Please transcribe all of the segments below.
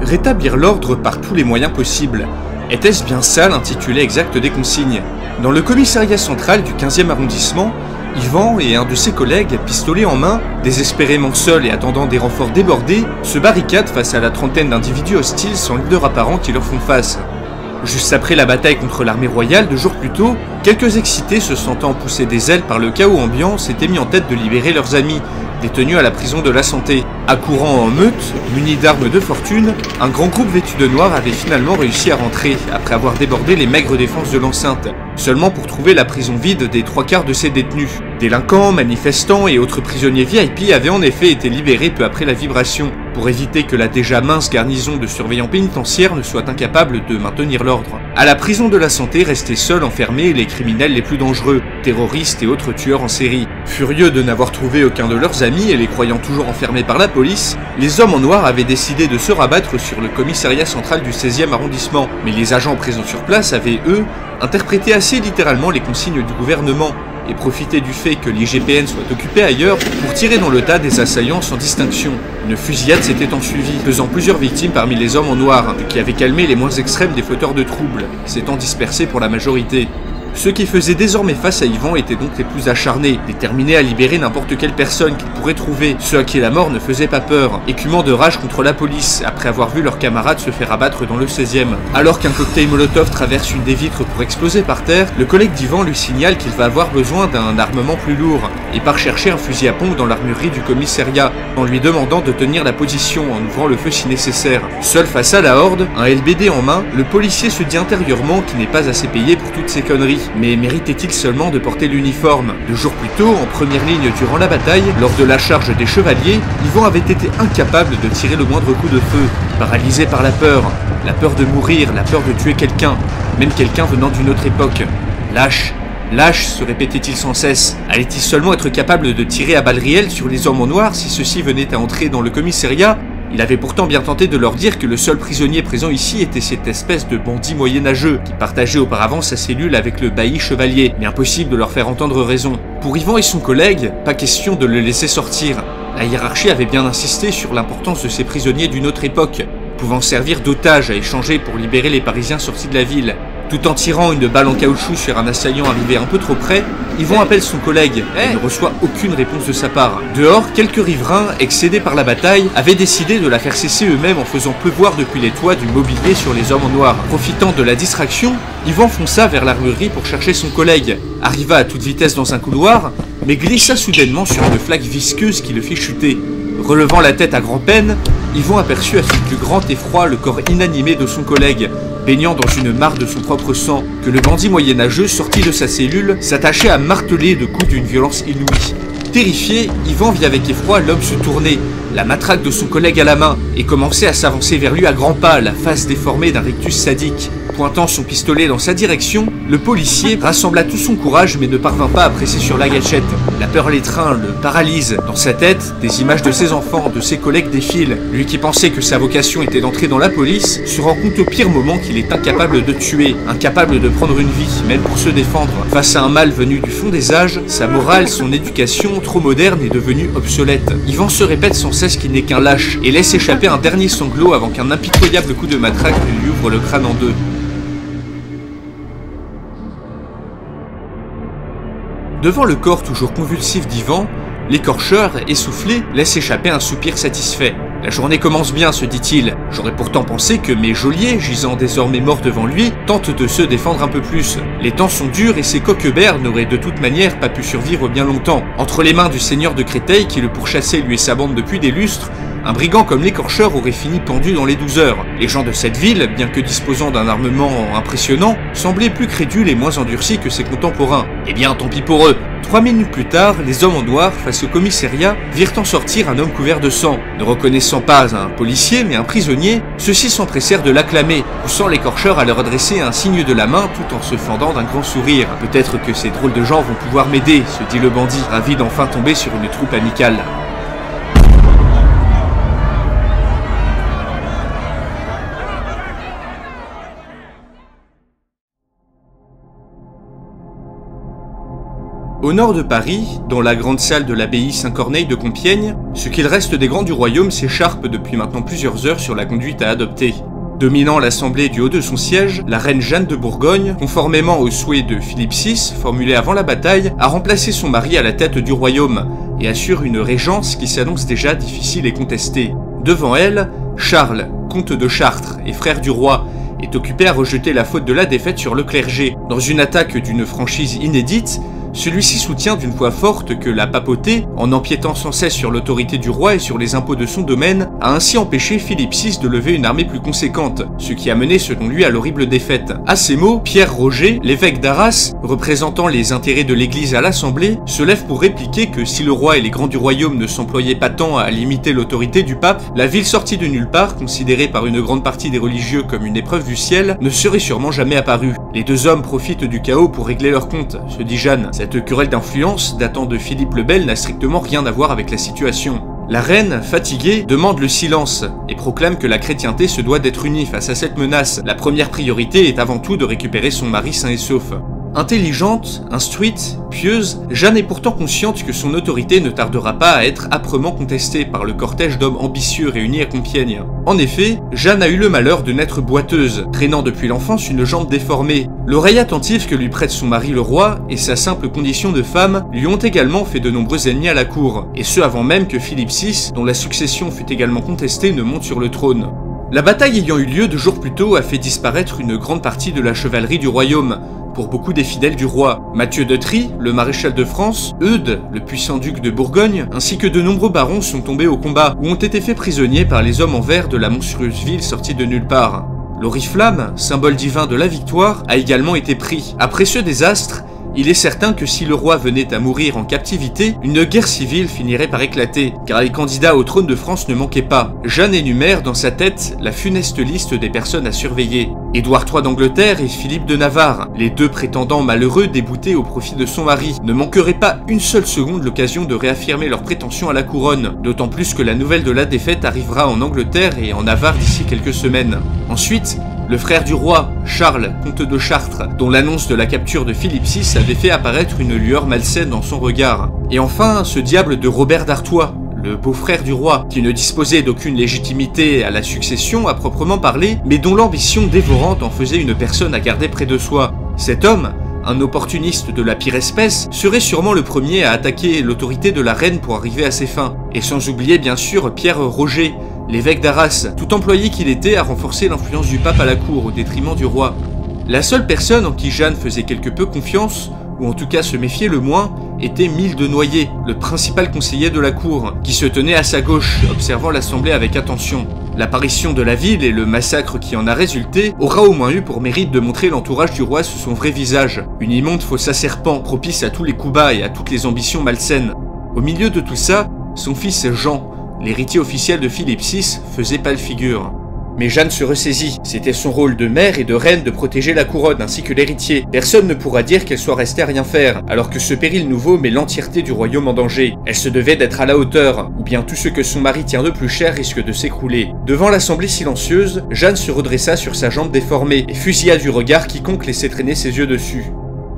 Rétablir l'ordre par tous les moyens possibles. Était-ce bien ça l'intitulé exact des consignes? Dans le commissariat central du 15e arrondissement, Yvan et un de ses collègues, pistolet en main, désespérément seuls et attendant des renforts débordés, se barricadent face à la trentaine d'individus hostiles sans leader apparent qui leur font face. Juste après la bataille contre l'armée royale 2 jours plus tôt, quelques excités se sentant pousser des ailes par le chaos ambiant s'étaient mis en tête de libérer leurs amis, détenus à la prison de la Santé. Accourant en meute, munis d'armes de fortune, un grand groupe vêtu de noir avait finalement réussi à rentrer, après avoir débordé les maigres défenses de l'enceinte, seulement pour trouver la prison vide des 3/4 de ses détenus. Délinquants, manifestants et autres prisonniers VIP avaient en effet été libérés peu après la vibration, pour éviter que la déjà mince garnison de surveillants pénitentiaires ne soit incapable de maintenir l'ordre. À la prison de la Santé restaient seuls enfermés les criminels les plus dangereux, terroristes et autres tueurs en série. Furieux de n'avoir trouvé aucun de leurs amis et les croyant toujours enfermés par la police, les hommes en noir avaient décidé de se rabattre sur le commissariat central du 16e arrondissement, mais les agents présents sur place avaient, eux, interprété assez littéralement les consignes du gouvernement et profité du fait que l'IGPN soit occupé ailleurs pour tirer dans le tas des assaillants sans distinction. Une fusillade s'était ensuivie, faisant plusieurs victimes parmi les hommes en noir, qui avaient calmé les moins extrêmes des fauteurs de troubles, s'étant dispersés pour la majorité. Ceux qui faisaient désormais face à Yvan étaient donc les plus acharnés, déterminés à libérer n'importe quelle personne qu'ils pourraient trouver. Ceux à qui la mort ne faisait pas peur, écumant de rage contre la police, après avoir vu leurs camarades se faire abattre dans le 16e. Alors qu'un cocktail Molotov traverse une des vitres pour exploser par terre, le collègue d'Yvan lui signale qu'il va avoir besoin d'un armement plus lourd, et part chercher un fusil à pompe dans l'armurerie du commissariat, en lui demandant de tenir la position en ouvrant le feu si nécessaire. Seul face à la horde, un LBD en main, le policier se dit intérieurement qu'il n'est pas assez payé pour toutes ces conneries. Mais méritait-il seulement de porter l'uniforme? 2 jours plus tôt, en première ligne durant la bataille, lors de la charge des chevaliers, Yvan avait été incapable de tirer le moindre coup de feu, paralysé par la peur de mourir, la peur de tuer quelqu'un, même quelqu'un venant d'une autre époque. Lâche, lâche, se répétait-il sans cesse. Allait-il seulement être capable de tirer à balles réelles sur les hommes en noir si ceux-ci venaient à entrer dans le commissariat? Il avait pourtant bien tenté de leur dire que le seul prisonnier présent ici était cette espèce de bandit moyenâgeux qui partageait auparavant sa cellule avec le bailli chevalier, mais impossible de leur faire entendre raison. Pour Yvan et son collègue, pas question de le laisser sortir. La hiérarchie avait bien insisté sur l'importance de ces prisonniers d'une autre époque, pouvant servir d'otages à échanger pour libérer les Parisiens sortis de la ville. Tout en tirant une balle en caoutchouc sur un assaillant arrivé un peu trop près, Yvan appelle son collègue et ne reçoit aucune réponse de sa part. Dehors, quelques riverains, excédés par la bataille, avaient décidé de la faire cesser eux-mêmes en faisant pleuvoir depuis les toits du mobilier sur les hommes en noir. Profitant de la distraction, Yvan fonça vers l'armurerie pour chercher son collègue, arriva à toute vitesse dans un couloir, mais glissa soudainement sur une flaque visqueuse qui le fit chuter. Relevant la tête à grand-peine, Yvan aperçut à son plus grand effroi le corps inanimé de son collègue, baignant dans une mare de son propre sang, que le bandit moyenâgeux sorti de sa cellule s'attachait à marteler de coups d'une violence inouïe. Terrifié, Yvan vit avec effroi l'homme se tourner, la matraque de son collègue à la main, et commençait à s'avancer vers lui à grands pas, la face déformée d'un rictus sadique. Pointant son pistolet dans sa direction, le policier rassembla tout son courage mais ne parvint pas à presser sur la gâchette. La peur l'étreint, le paralyse. Dans sa tête, des images de ses enfants, de ses collègues défilent. Lui qui pensait que sa vocation était d'entrer dans la police, se rend compte au pire moment qu'il est incapable de tuer, incapable de prendre une vie, même pour se défendre. Face à un mal venu du fond des âges, sa morale, son éducation, trop moderne, est devenue obsolète. Yvan se répète sans cesse qu'il n'est qu'un lâche, et laisse échapper un dernier sanglot avant qu'un impitoyable coup de matraque lui ouvre le crâne en deux. Devant le corps toujours convulsif d'Yvan, l'écorcheur, essoufflé, laisse échapper un soupir satisfait. La journée commence bien, se dit-il. J'aurais pourtant pensé que mes geôliers, gisant désormais morts devant lui, tentent de se défendre un peu plus. Les temps sont durs et ces coqueberts n'auraient de toute manière pas pu survivre bien longtemps. Entre les mains du seigneur de Créteil qui le pourchassait lui et sa bande depuis des lustres, un brigand comme l'écorcheur aurait fini pendu dans les 12 heures. Les gens de cette ville, bien que disposant d'un armement impressionnant, semblaient plus crédules et moins endurcis que ses contemporains. Eh bien, tant pis pour eux. 3 minutes plus tard, les hommes en noir, face au commissariat, virent en sortir un homme couvert de sang. Ne reconnaissant pas un policier, mais un prisonnier, ceux-ci s'empressèrent de l'acclamer, poussant l'écorcheur à leur adresser un signe de la main tout en se fendant d'un grand sourire. Peut-être que ces drôles de gens vont pouvoir m'aider, se dit le bandit, ravi d'enfin tomber sur une troupe amicale. Au nord de Paris, dans la grande salle de l'abbaye Saint-Corneille de Compiègne, Ce qu'il reste des grands du royaume s'écharpe depuis maintenant plusieurs heures sur la conduite à adopter. Dominant l'assemblée du haut de son siège, la reine Jeanne de Bourgogne, conformément aux souhaits de Philippe VI, formulés avant la bataille, a remplacé son mari à la tête du royaume et assure une régence qui s'annonce déjà difficile et contestée. Devant elle, Charles, comte de Chartres et frère du roi, est occupé à rejeter la faute de la défaite sur le clergé. Dans une attaque d'une franchise inédite, celui-ci soutient d'une voix forte que la papauté, en empiétant sans cesse sur l'autorité du roi et sur les impôts de son domaine, a ainsi empêché Philippe VI de lever une armée plus conséquente, ce qui a mené selon lui à l'horrible défaite. À ces mots, Pierre Roger, l'évêque d'Arras, représentant les intérêts de l'Église à l'Assemblée, se lève pour répliquer que si le roi et les grands du royaume ne s'employaient pas tant à limiter l'autorité du pape, la ville sortie de nulle part, considérée par une grande partie des religieux comme une épreuve du ciel, ne serait sûrement jamais apparue. Les deux hommes profitent du chaos pour régler leur compte, se dit Jeanne. Cette querelle d'influence, datant de Philippe le Bel, n'a strictement rien à voir avec la situation. La reine, fatiguée, demande le silence et proclame que la chrétienté se doit d'être unie face à cette menace. La première priorité est avant tout de récupérer son mari sain et sauf. Intelligente, instruite, pieuse, Jeanne est pourtant consciente que son autorité ne tardera pas à être âprement contestée par le cortège d'hommes ambitieux réunis à Compiègne. En effet, Jeanne a eu le malheur de naître boiteuse, traînant depuis l'enfance une jambe déformée. L'oreille attentive que lui prête son mari le roi et sa simple condition de femme lui ont également fait de nombreux ennemis à la cour, et ce avant même que Philippe VI, dont la succession fut également contestée, ne monte sur le trône. La bataille ayant eu lieu 2 jours plus tôt a fait disparaître une grande partie de la chevalerie du royaume, pour beaucoup des fidèles du roi. Mathieu de Trie, le maréchal de France, Eudes, le puissant duc de Bourgogne, ainsi que de nombreux barons sont tombés au combat ou ont été faits prisonniers par les hommes en vert de la monstrueuse ville sortie de nulle part. L'oriflamme, symbole divin de la victoire, a également été pris. Après ce désastre, il est certain que si le roi venait à mourir en captivité, une guerre civile finirait par éclater, car les candidats au trône de France ne manquaient pas. Jeanne énumère dans sa tête la funeste liste des personnes à surveiller. Édouard III d'Angleterre et Philippe de Navarre, les deux prétendants malheureux déboutés au profit de son mari, ne manqueraient pas une seule seconde l'occasion de réaffirmer leurs prétentions à la couronne, d'autant plus que la nouvelle de la défaite arrivera en Angleterre et en Navarre d'ici quelques semaines. Ensuite, le frère du roi, Charles, comte de Chartres, dont l'annonce de la capture de Philippe VI avait fait apparaître une lueur malsaine dans son regard. Et enfin, ce diable de Robert d'Artois, le beau-frère du roi, qui ne disposait d'aucune légitimité à la succession à proprement parler, mais dont l'ambition dévorante en faisait une personne à garder près de soi. Cet homme, un opportuniste de la pire espèce, serait sûrement le premier à attaquer l'autorité de la reine pour arriver à ses fins. Et sans oublier bien sûr Pierre Roger, l'évêque d'Arras, tout employé qu'il était à renforcer l'influence du pape à la cour au détriment du roi. La seule personne en qui Jeanne faisait quelque peu confiance, ou en tout cas se méfiait le moins, était Mille de Noyer, le principal conseiller de la cour, qui se tenait à sa gauche, observant l'assemblée avec attention. L'apparition de la ville et le massacre qui en a résulté aura au moins eu pour mérite de montrer l'entourage du roi sous son vrai visage, une immonde fosse à serpent propice à tous les coups bas et à toutes les ambitions malsaines. Au milieu de tout ça, son fils Jean, l'héritier officiel de Philippe VI, faisait pâle figure. Mais Jeanne se ressaisit, c'était son rôle de mère et de reine de protéger la couronne ainsi que l'héritier. Personne ne pourra dire qu'elle soit restée à rien faire, alors que ce péril nouveau met l'entièreté du royaume en danger. Elle se devait d'être à la hauteur, ou bien tout ce que son mari tient de plus cher risque de s'écrouler. Devant l'assemblée silencieuse, Jeanne se redressa sur sa jambe déformée et fusilla du regard quiconque laissait traîner ses yeux dessus.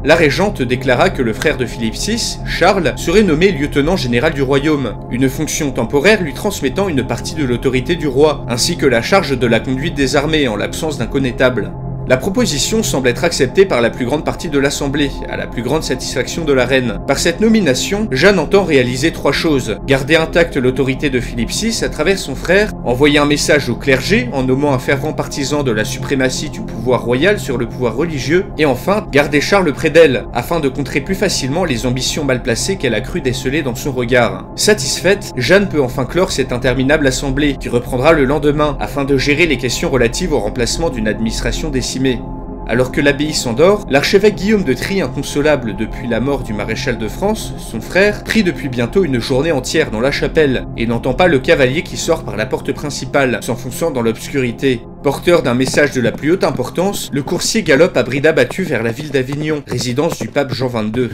La régente déclara que le frère de Philippe VI, Charles, serait nommé lieutenant général du royaume, une fonction temporaire lui transmettant une partie de l'autorité du roi, ainsi que la charge de la conduite des armées en l'absence d'un connétable. La proposition semble être acceptée par la plus grande partie de l'Assemblée, à la plus grande satisfaction de la reine. Par cette nomination, Jeanne entend réaliser 3 choses. Garder intacte l'autorité de Philippe VI à travers son frère, envoyer un message au clergé en nommant un fervent partisan de la suprématie du pouvoir royal sur le pouvoir religieux, et enfin, garder Charles près d'elle, afin de contrer plus facilement les ambitions mal placées qu'elle a cru déceler dans son regard. Satisfaite, Jeanne peut enfin clore cette interminable assemblée, qui reprendra le lendemain, afin de gérer les questions relatives au remplacement d'une administration décimée. Alors que l'abbaye s'endort, l'archevêque Guillaume de Trie, inconsolable depuis la mort du maréchal de France, son frère, prie depuis bientôt une journée entière dans la chapelle, et n'entend pas le cavalier qui sort par la porte principale, s'enfonçant dans l'obscurité. Porteur d'un message de la plus haute importance, le coursier galope à bride abattue vers la ville d'Avignon, résidence du pape Jean XXII.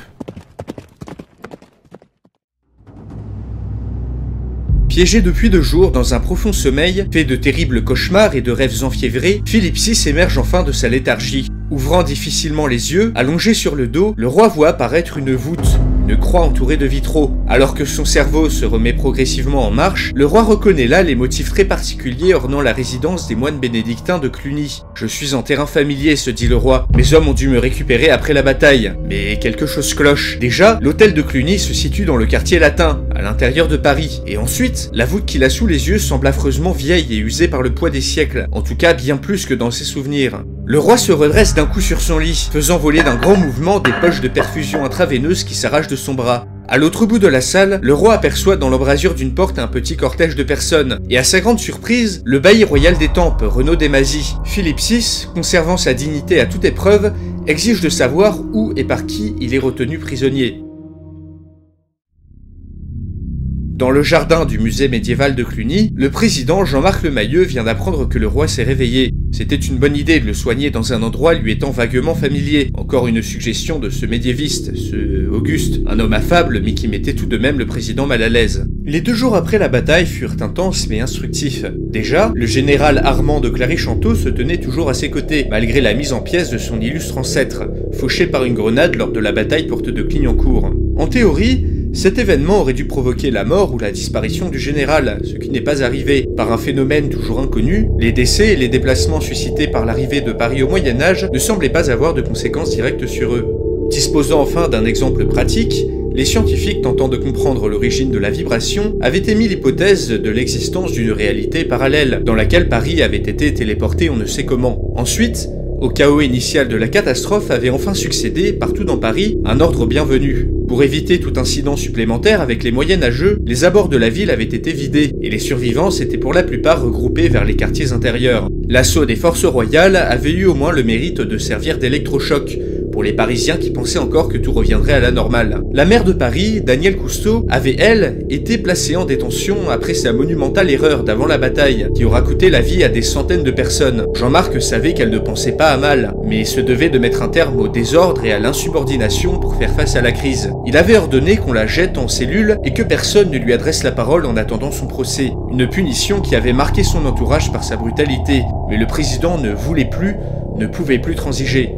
Piégé depuis 2 jours dans un profond sommeil, fait de terribles cauchemars et de rêves enfiévrés, Philippe VI émerge enfin de sa léthargie. Ouvrant difficilement les yeux, allongé sur le dos, le roi voit apparaître une voûte, une croix entourée de vitraux. Alors que son cerveau se remet progressivement en marche, le roi reconnaît là les motifs très particuliers ornant la résidence des moines bénédictins de Cluny. « Je suis en terrain familier », se dit le roi. « Mes hommes ont dû me récupérer après la bataille. » Mais quelque chose cloche. Déjà, l'hôtel de Cluny se situe dans le quartier latin, à l'intérieur de Paris. Et ensuite, la voûte qu'il a sous les yeux semble affreusement vieille et usée par le poids des siècles. En tout cas, bien plus que dans ses souvenirs. Le roi se redresse d'un coup sur son lit, faisant voler d'un grand mouvement des poches de perfusion intraveineuse qui s'arrachent de son bras. À l'autre bout de la salle, le roi aperçoit dans l'embrasure d'une porte un petit cortège de personnes, et à sa grande surprise, le bailli royal d'Étampes, Renaud Desmazis. Philippe VI, conservant sa dignité à toute épreuve, exige de savoir où et par qui il est retenu prisonnier. Dans le jardin du musée médiéval de Cluny, le président Jean-Marc Lemayeux vient d'apprendre que le roi s'est réveillé. C'était une bonne idée de le soigner dans un endroit lui étant vaguement familier. Encore une suggestion de ce médiéviste, ce Auguste, un homme affable mais qui mettait tout de même le président mal à l'aise. Les 2 jours après la bataille furent intenses mais instructifs. Déjà, le général Armand de Clary-Chanteau se tenait toujours à ses côtés, malgré la mise en pièces de son illustre ancêtre, fauché par une grenade lors de la bataille porte de Clignancourt. En théorie, cet événement aurait dû provoquer la mort ou la disparition du général, ce qui n'est pas arrivé. Par un phénomène toujours inconnu, les décès et les déplacements suscités par l'arrivée de Paris au Moyen-Âge ne semblaient pas avoir de conséquences directes sur eux. Disposant enfin d'un exemple pratique, les scientifiques tentant de comprendre l'origine de la vibration avaient émis l'hypothèse de l'existence d'une réalité parallèle, dans laquelle Paris avait été téléporté on ne sait comment. Ensuite, au chaos initial de la catastrophe avait enfin succédé, partout dans Paris, un ordre bienvenu. Pour éviter tout incident supplémentaire avec les moyenâgeux, les abords de la ville avaient été vidés, et les survivants s'étaient pour la plupart regroupés vers les quartiers intérieurs. L'assaut des forces royales avait eu au moins le mérite de servir d'électrochoc, pour les Parisiens qui pensaient encore que tout reviendrait à la normale. La maire de Paris, Danielle Cousteau, avait, elle, été placée en détention après sa monumentale erreur d'avant la bataille, qui aura coûté la vie à des centaines de personnes. Jean-Marc savait qu'elle ne pensait pas à mal, mais se devait de mettre un terme au désordre et à l'insubordination pour faire face à la crise. Il avait ordonné qu'on la jette en cellule et que personne ne lui adresse la parole en attendant son procès. Une punition qui avait marqué son entourage par sa brutalité, mais le président ne voulait plus, ne pouvait plus transiger.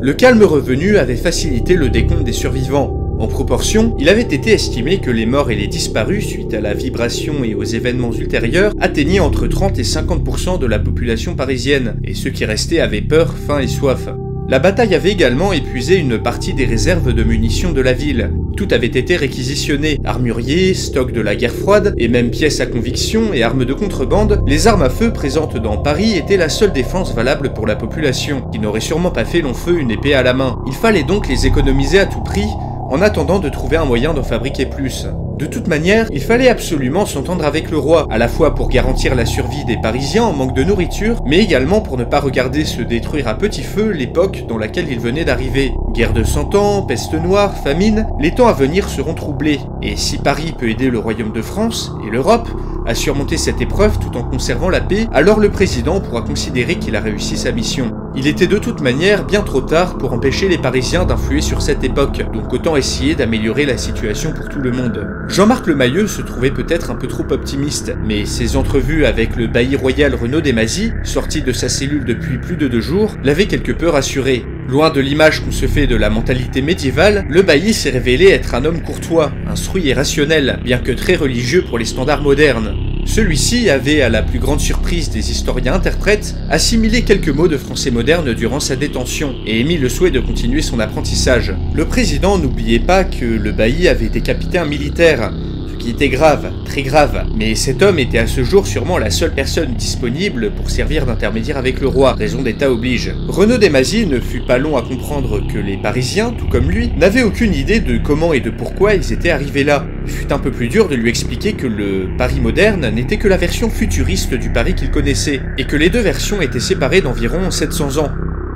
Le calme revenu avait facilité le décompte des survivants. En proportion, il avait été estimé que les morts et les disparus suite à la vibration et aux événements ultérieurs atteignaient entre 30 et 50% de la population parisienne, et ceux qui restaient avaient peur, faim et soif. La bataille avait également épuisé une partie des réserves de munitions de la ville. Tout avait été réquisitionné, armuriers, stocks de la guerre froide, et même pièces à conviction et armes de contrebande. Les armes à feu présentes dans Paris étaient la seule défense valable pour la population, qui n'aurait sûrement pas fait long feu une épée à la main. Il fallait donc les économiser à tout prix, en attendant de trouver un moyen d'en fabriquer plus. De toute manière, il fallait absolument s'entendre avec le roi, à la fois pour garantir la survie des Parisiens en manque de nourriture, mais également pour ne pas regarder se détruire à petit feu l'époque dans laquelle il venait d'arriver. Guerre de 100 ans, peste noire, famine, les temps à venir seront troublés. Et si Paris peut aider le royaume de France, et l'Europe, à surmonter cette épreuve tout en conservant la paix, alors le président pourra considérer qu'il a réussi sa mission. Il était de toute manière bien trop tard pour empêcher les Parisiens d'influer sur cette époque, donc autant essayer d'améliorer la situation pour tout le monde. Jean-Marc Lemayeux se trouvait peut-être un peu trop optimiste, mais ses entrevues avec le bailli royal Renaud Desmazis, sorti de sa cellule depuis plus de 2 jours, l'avaient quelque peu rassuré. Loin de l'image qu'on se fait de la mentalité médiévale, le bailli s'est révélé être un homme courtois, instruit et rationnel, bien que très religieux pour les standards modernes. Celui-ci avait, à la plus grande surprise des historiens-interprètes, assimilé quelques mots de français moderne durant sa détention et émis le souhait de continuer son apprentissage. Le président n'oubliait pas que le bailli avait décapité un militaire, ce qui était grave, très grave, mais cet homme était à ce jour sûrement la seule personne disponible pour servir d'intermédiaire avec le roi, raison d'état oblige. Renaud Desmazis ne fut pas long à comprendre que les Parisiens, tout comme lui, n'avaient aucune idée de comment et de pourquoi ils étaient arrivés là. Il fut un peu plus dur de lui expliquer que le Paris moderne n'était que la version futuriste du Paris qu'il connaissait, et que les 2 versions étaient séparées d'environ 700 ans.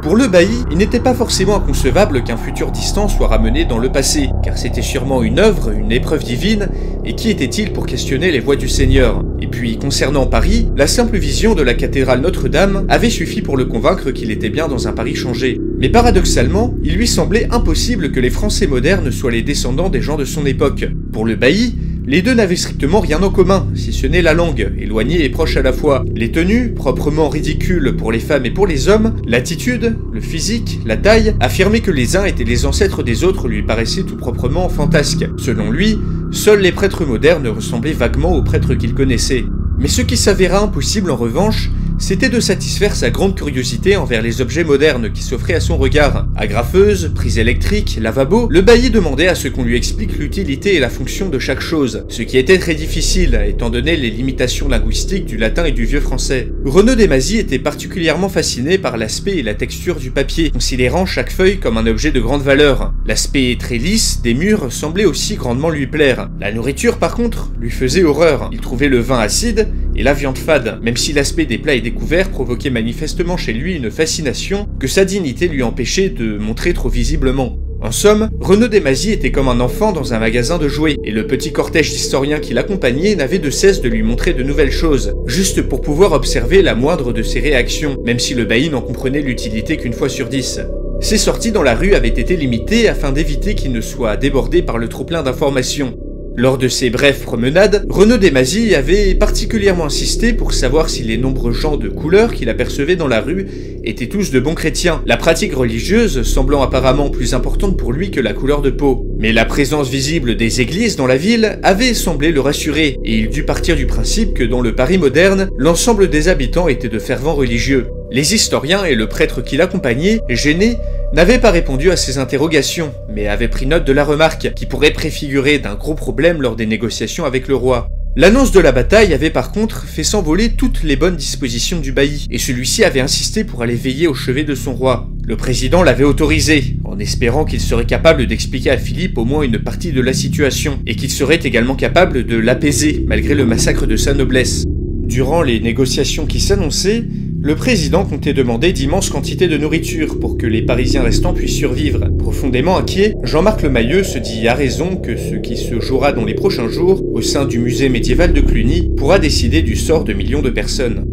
Pour le bailli, il n'était pas forcément inconcevable qu'un futur distant soit ramené dans le passé, car c'était sûrement une œuvre, une épreuve divine, et qui était-il pour questionner les voies du Seigneur? Et puis, concernant Paris, la simple vision de la cathédrale Notre-Dame avait suffi pour le convaincre qu'il était bien dans un Paris changé. Mais paradoxalement, il lui semblait impossible que les Français modernes soient les descendants des gens de son époque. Pour le bailli, Les deux n'avaient strictement rien en commun, si ce n'est la langue, éloignée et proche à la fois. Les tenues, proprement ridicules pour les femmes et pour les hommes, l'attitude, le physique, la taille, affirmer que les uns étaient les ancêtres des autres lui paraissait tout proprement fantasque. Selon lui, seuls les prêtres modernes ressemblaient vaguement aux prêtres qu'il connaissait. Mais ce qui s'avéra impossible en revanche, c'était de satisfaire sa grande curiosité envers les objets modernes qui s'offraient à son regard. Agrafeuse, prise électrique, lavabo, le bailli demandait à ce qu'on lui explique l'utilité et la fonction de chaque chose, ce qui était très difficile, étant donné les limitations linguistiques du latin et du vieux français. Renaud Desmazis était particulièrement fasciné par l'aspect et la texture du papier, considérant chaque feuille comme un objet de grande valeur. L'aspect très lisse des murs semblait aussi grandement lui plaire. La nourriture, par contre, lui faisait horreur. Il trouvait le vin acide et la viande fade, même si l'aspect des plats et des couverts provoquait manifestement chez lui une fascination que sa dignité lui empêchait de montrer trop visiblement. En somme, Renaud Desmazis était comme un enfant dans un magasin de jouets, et le petit cortège d'historiens qui l'accompagnait n'avait de cesse de lui montrer de nouvelles choses, juste pour pouvoir observer la moindre de ses réactions, même si le bailli n'en comprenait l'utilité qu'une fois sur 10. Ses sorties dans la rue avaient été limitées afin d'éviter qu'il ne soit débordé par le trop-plein d'informations. Lors de ces brèves promenades, Renaud Desmazis avait particulièrement insisté pour savoir si les nombreux gens de couleur qu'il apercevait dans la rue étaient tous de bons chrétiens, la pratique religieuse semblant apparemment plus importante pour lui que la couleur de peau. Mais la présence visible des églises dans la ville avait semblé le rassurer, et il dut partir du principe que dans le Paris moderne, l'ensemble des habitants étaient de fervents religieux. Les historiens et le prêtre qui l'accompagnait, gênés, n'avaient pas répondu à ces interrogations, mais avaient pris note de la remarque, qui pourrait préfigurer d'un gros problème lors des négociations avec le roi. L'annonce de la bataille avait par contre fait s'envoler toutes les bonnes dispositions du bailli, et celui-ci avait insisté pour aller veiller au chevet de son roi. Le président l'avait autorisé, en espérant qu'il serait capable d'expliquer à Philippe au moins une partie de la situation, et qu'il serait également capable de l'apaiser, malgré le massacre de sa noblesse. Durant les négociations qui s'annonçaient, le président comptait demander d'immenses quantités de nourriture pour que les Parisiens restants puissent survivre. Profondément inquiet, Jean-Marc Lemayeux se dit à raison que ce qui se jouera dans les prochains jours, au sein du musée médiéval de Cluny, pourra décider du sort de millions de personnes.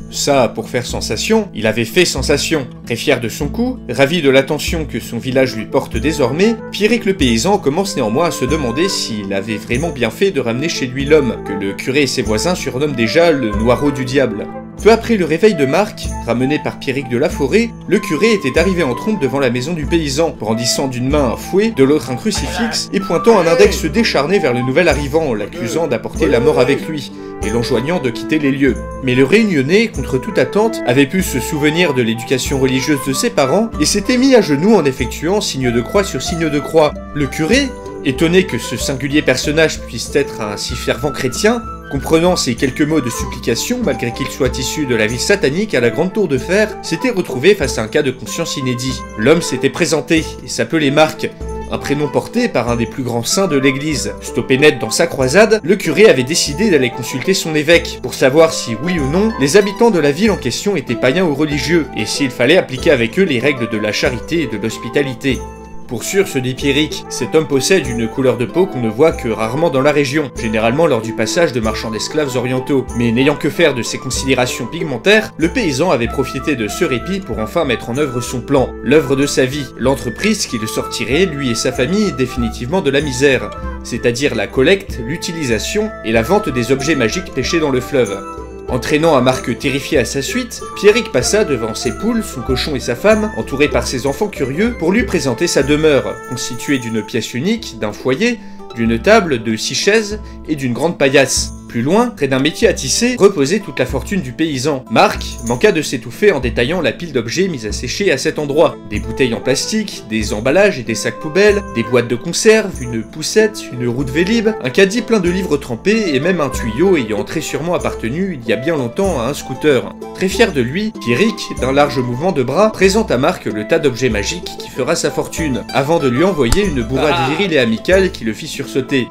Ça, pour faire sensation, il avait fait sensation. Très fier de son coup, ravi de l'attention que son village lui porte désormais, Pierrick le paysan commence néanmoins à se demander s'il avait vraiment bien fait de ramener chez lui l'homme, que le curé et ses voisins surnomment déjà le Noiraud du diable. Peu après le réveil de Marc, ramené par Pierrick de la Forêt, le curé était arrivé en trompe devant la maison du paysan, brandissant d'une main un fouet, de l'autre un crucifix, et pointant un index décharné vers le nouvel arrivant, l'accusant d'apporter la mort avec lui, et l'enjoignant de quitter les lieux. Mais le réunionnais, contre toute attente, avait pu se souvenir de l'éducation religieuse de ses parents, et s'était mis à genoux en effectuant signe de croix sur signe de croix. Le curé, étonné que ce singulier personnage puisse être un si fervent chrétien, comprenant ces quelques mots de supplication, malgré qu'il soit issu de la ville satanique à la grande tour de fer, s'était retrouvé face à un cas de conscience inédit. L'homme s'était présenté, et s'appelait Marc, un prénom porté par un des plus grands saints de l'église. Stoppé net dans sa croisade, le curé avait décidé d'aller consulter son évêque, pour savoir si, oui ou non, les habitants de la ville en question étaient païens ou religieux, et s'il fallait appliquer avec eux les règles de la charité et de l'hospitalité. Pour sûr, se dit Pierrick, cet homme possède une couleur de peau qu'on ne voit que rarement dans la région, généralement lors du passage de marchands d'esclaves orientaux. Mais n'ayant que faire de ces considérations pigmentaires, le paysan avait profité de ce répit pour enfin mettre en œuvre son plan, l'œuvre de sa vie, l'entreprise qui le sortirait, lui et sa famille, définitivement de la misère, c'est-à-dire la collecte, l'utilisation et la vente des objets magiques pêchés dans le fleuve. Entraînant un Marc terrifié à sa suite, Pierrick passa devant ses poules, son cochon et sa femme, entouré par ses enfants curieux, pour lui présenter sa demeure, constituée d'une pièce unique, d'un foyer, d'une table, de 6 chaises et d'une grande paillasse. Plus loin, près d'un métier à tisser, reposait toute la fortune du paysan. Marc manqua de s'étouffer en détaillant la pile d'objets mis à sécher à cet endroit. Des bouteilles en plastique, des emballages et des sacs poubelles, des boîtes de conserve, une poussette, une roue de Vélib, un caddie plein de livres trempés et même un tuyau ayant très sûrement appartenu il y a bien longtemps à un scooter. Très fier de lui, Pierrick, d'un large mouvement de bras, présente à Marc le tas d'objets magiques qui fera sa fortune, avant de lui envoyer une bourrade virile et amicale qui le fit sursauter.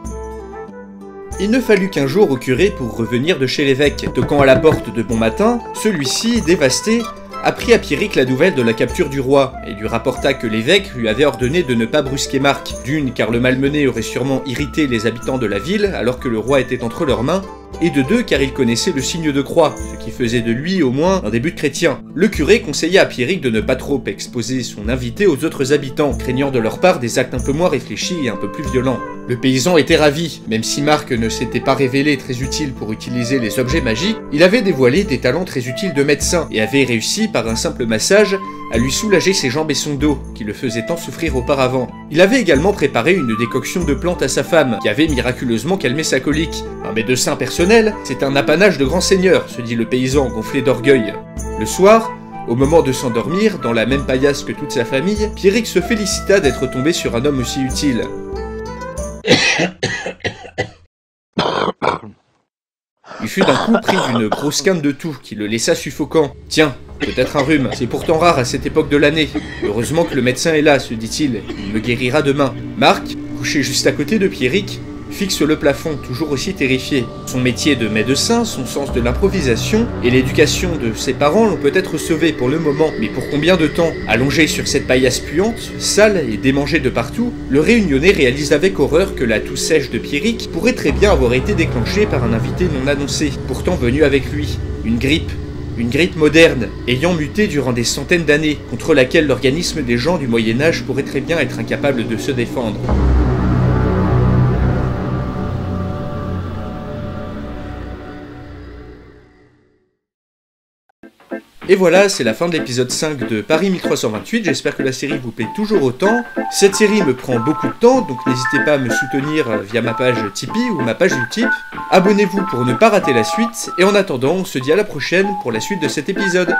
Il ne fallut qu'un jour au curé pour revenir de chez l'évêque. Toquant à la porte de bon matin, celui-ci, dévasté, apprit à Pierrick la nouvelle de la capture du roi, et lui rapporta que l'évêque lui avait ordonné de ne pas brusquer Marc, d'une car le malmené aurait sûrement irrité les habitants de la ville alors que le roi était entre leurs mains, et de deux car il connaissait le signe de croix, ce qui faisait de lui au moins un début de chrétien. Le curé conseilla à Pierrick de ne pas trop exposer son invité aux autres habitants, craignant de leur part des actes un peu moins réfléchis et un peu plus violents. Le paysan était ravi, même si Marc ne s'était pas révélé très utile pour utiliser les objets magiques, il avait dévoilé des talents très utiles de médecin, et avait réussi par un simple massage à lui soulager ses jambes et son dos, qui le faisaient tant souffrir auparavant. Il avait également préparé une décoction de plantes à sa femme, qui avait miraculeusement calmé sa colique. Un médecin personnel, c'est un apanage de grand seigneur, se dit le paysan gonflé d'orgueil. Le soir, au moment de s'endormir, dans la même paillasse que toute sa famille, Pierrick se félicita d'être tombé sur un homme aussi utile. Il fut d'un coup pris d'une grosse canne de toux qui le laissa suffocant. « Tiens, peut-être un rhume, c'est pourtant rare à cette époque de l'année. Heureusement que le médecin est là, se dit-il, il me guérira demain. » Marc, couché juste à côté de Pierrick, fixe le plafond, toujours aussi terrifié. Son métier de médecin, son sens de l'improvisation et l'éducation de ses parents l'ont peut-être sauvé pour le moment, mais pour combien de temps? Allongé sur cette paillasse puante, sale et démangée de partout, le réunionnais réalise avec horreur que la toux sèche de Pierrick pourrait très bien avoir été déclenchée par un invité non annoncé, pourtant venu avec lui. Une grippe moderne, ayant muté durant des centaines d'années, contre laquelle l'organisme des gens du Moyen-Âge pourrait très bien être incapable de se défendre. Et voilà, c'est la fin de l'épisode 5 de Paris 1328, j'espère que la série vous plaît toujours autant. Cette série me prend beaucoup de temps, donc n'hésitez pas à me soutenir via ma page Tipeee ou ma page Utip. Abonnez-vous pour ne pas rater la suite, et en attendant, on se dit à la prochaine pour la suite de cet épisode.